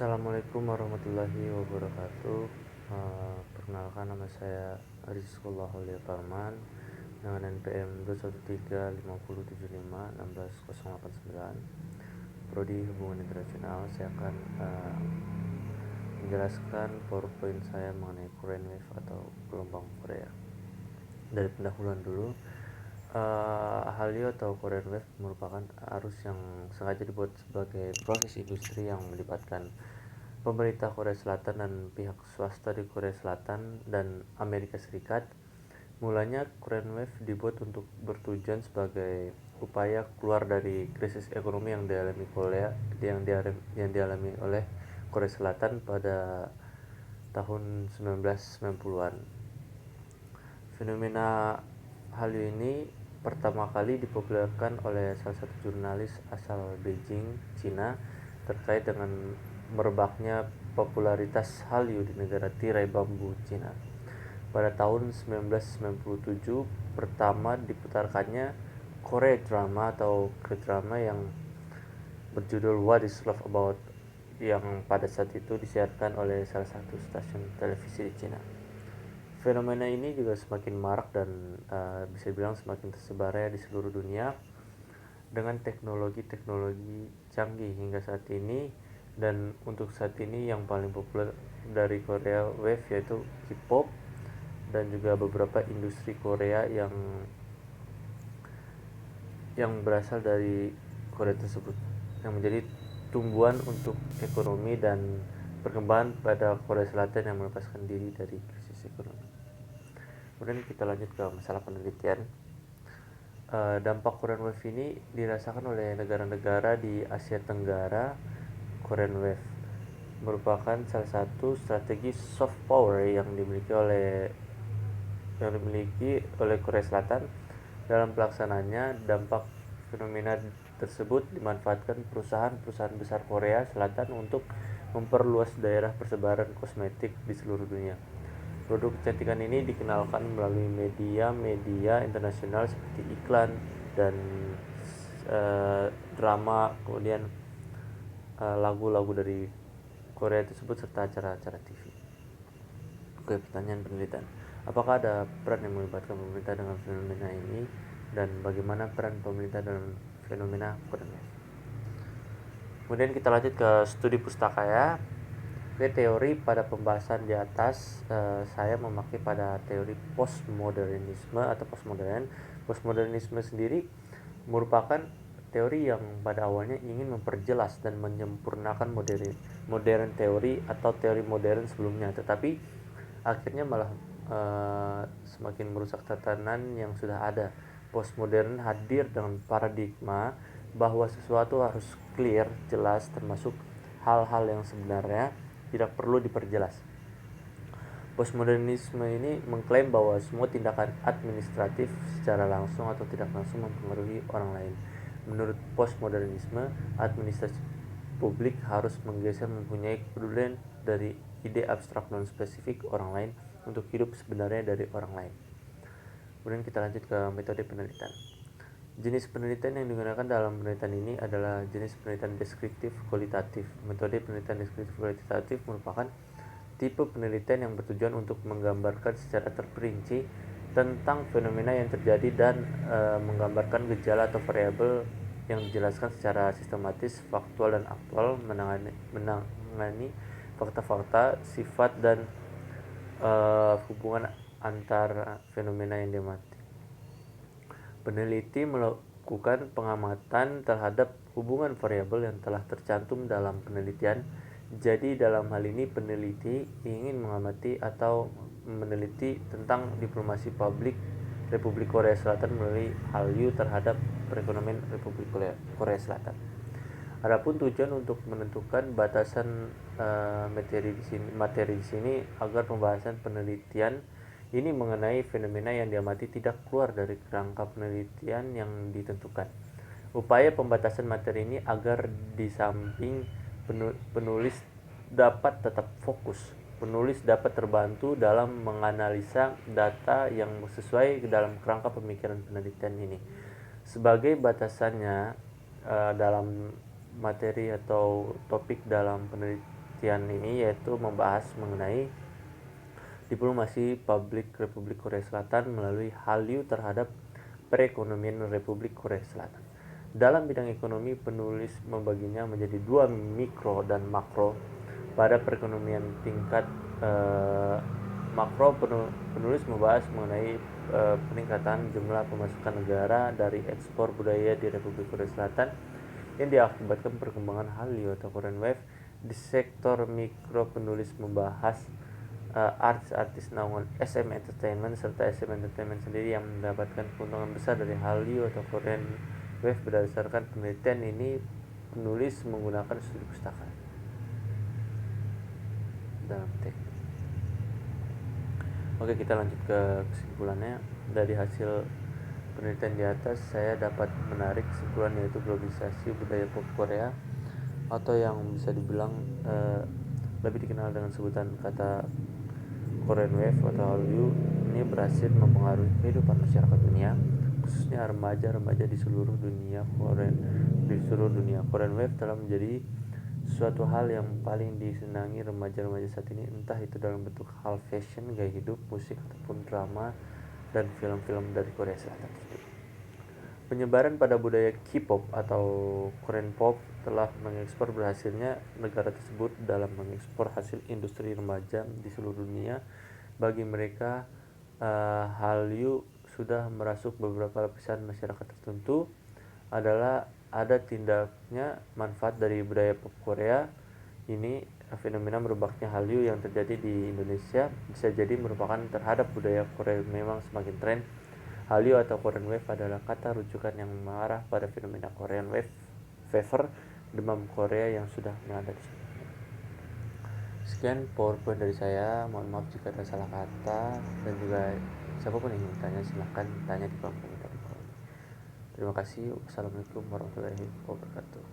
Assalamualaikum warahmatullahi wabarakatuh. Perkenalkan, nama saya Rizkullah Aulia Parman dengan NPM 2135075168089, Prodi Hubungan Internasional. Saya akan menjelaskan PowerPoint saya mengenai Korean Wave atau gelombang Korea. Dari pendahuluan dulu, Hallyu atau Korean Wave merupakan arus yang sengaja dibuat sebagai proses industri yang melibatkan pemerintah Korea Selatan dan pihak swasta di Korea Selatan dan Amerika Serikat. Mulanya Korean Wave dibuat untuk bertujuan sebagai upaya keluar dari krisis ekonomi yang dialami oleh Korea Selatan pada tahun 1990-an. Fenomena Hallyu ini pertama kali dipopulerkan oleh salah satu jurnalis asal Beijing, Cina, terkait dengan merebaknya popularitas Hallyu di negara tirai bambu Cina. Pada tahun 1997 pertama diputarkannya Korea drama atau K-drama yang berjudul What is Love About, yang pada saat itu disiarkan oleh salah satu stasiun televisi di Cina. Fenomena ini juga semakin marak dan bisa dibilang semakin tersebarnya di seluruh dunia dengan teknologi-teknologi canggih hingga saat ini. Dan untuk saat ini yang paling populer dari Korea Wave yaitu K-pop dan juga beberapa industri Korea yang berasal dari Korea tersebut, yang menjadi tumbuhan untuk ekonomi dan perkembangan pada Korea Selatan yang melepaskan diri dari krisis ekonomi. Kemudian kita lanjut ke masalah penelitian. Dampak Korean Wave ini dirasakan oleh negara-negara di Asia Tenggara. Korean Wave merupakan salah satu strategi soft power yang dimiliki oleh Korea Selatan. Dalam pelaksananya, dampak fenomena tersebut dimanfaatkan perusahaan-perusahaan besar Korea Selatan untuk memperluas daerah persebaran kosmetik di seluruh dunia. Produk kecantikan ini dikenalkan melalui media-media internasional seperti iklan dan drama, kemudian lagu-lagu dari Korea tersebut serta acara-acara TV. Oke, pertanyaan penelitian. Apakah ada peran yang melibatkan pemerintah dengan fenomena ini, dan bagaimana peran pemerintah dalam fenomena Korean Wave? Kemudian kita lanjut ke studi pustaka ya. Oke, teori pada pembahasan di atas saya memakai pada teori postmodernisme atau postmodern. Postmodernisme sendiri merupakan teori yang pada awalnya ingin memperjelas dan menyempurnakan modern teori atau teori modern sebelumnya, tetapi akhirnya malah semakin merusak tatanan yang sudah ada. Postmodern hadir dengan paradigma bahwa sesuatu harus clear, jelas, termasuk hal-hal yang sebenarnya tidak perlu diperjelas. Postmodernisme ini mengklaim bahwa semua tindakan administratif secara langsung atau tidak langsung mempengaruhi orang lain. Menurut postmodernisme, administrasi publik harus menggeser mempunyai kepedulian dari ide abstrak non spesifik orang lain untuk hidup sebenarnya dari orang lain. Kemudian kita lanjut ke metode penelitian. Jenis penelitian yang digunakan dalam penelitian ini adalah jenis penelitian deskriptif kualitatif. Metode penelitian deskriptif kualitatif merupakan tipe penelitian yang bertujuan untuk menggambarkan secara terperinci tentang fenomena yang terjadi dan menggambarkan gejala atau variabel yang dijelaskan secara sistematis, faktual, dan aktual, menangani fakta-fakta, sifat, dan hubungan antar fenomena yang diamati. Peneliti melakukan pengamatan terhadap hubungan variabel yang telah tercantum dalam penelitian. Jadi dalam hal ini peneliti ingin mengamati atau meneliti tentang diplomasi publik Republik Korea Selatan melalui Hallyu terhadap perekonomian Republik Korea Selatan. Adapun tujuan untuk menentukan batasan materi di sini agar pembahasan penelitian ini mengenai fenomena yang diamati tidak keluar dari kerangka penelitian yang ditentukan. Upaya pembatasan materi ini agar di samping penulis dapat tetap fokus, penulis dapat terbantu dalam menganalisa data yang sesuai dalam kerangka pemikiran penelitian ini. Sebagai batasannya dalam materi atau topik dalam penelitian penelitian ini yaitu membahas mengenai diplomasi publik Republik Korea Selatan melalui Hallyu terhadap perekonomian Republik Korea Selatan. Dalam bidang ekonomi, penulis membaginya menjadi dua, mikro dan makro. Pada perekonomian tingkat makro, penulis membahas mengenai peningkatan jumlah pemasukan negara dari ekspor budaya di Republik Korea Selatan yang diakibatkan perkembangan Hallyu atau Korean Wave. Di sektor mikro, penulis membahas artis-artis naungan SM Entertainment serta SM Entertainment sendiri yang mendapatkan keuntungan besar dari Hallyu atau Korean Wave. Berdasarkan penelitian ini, penulis menggunakan studi pustaka dalam teks. Oke, kita lanjut ke kesimpulannya. Dari hasil penelitian di atas, saya dapat menarik kesimpulan yaitu globalisasi budaya pop Korea atau yang bisa dibilang lebih dikenal dengan sebutan kata Korean Wave atau Hallyu ini berhasil mempengaruhi kehidupan masyarakat dunia, khususnya remaja-remaja di seluruh dunia. Korean Wave telah menjadi suatu hal yang paling disenangi remaja-remaja saat ini, entah itu dalam bentuk hal fashion, gaya hidup, musik, ataupun drama dan film-film dari Korea Selatan. Penyebaran pada budaya K-pop atau Korean pop telah mengekspor berhasilnya negara tersebut dalam mengekspor hasil industri remaja di seluruh dunia. Bagi mereka, Hallyu sudah merasuk beberapa lapisan masyarakat tertentu. Adalah ada tindaknya manfaat dari budaya pop Korea ini. Fenomena merebaknya Hallyu yang terjadi di Indonesia bisa jadi merupakan terhadap budaya Korea memang semakin tren. Hallyu atau Korean Wave adalah kata rujukan yang mengarah pada fenomena Korean Wave fever, demam Korea yang sudah melanda di sini. Sekian PowerPoint dari saya. Mohon maaf jika ada salah kata, dan juga siapapun yang ingin bertanya silahkan tanya di kolom komentar di bawah. Terima kasih. Wassalamualaikum warahmatullahi wabarakatuh.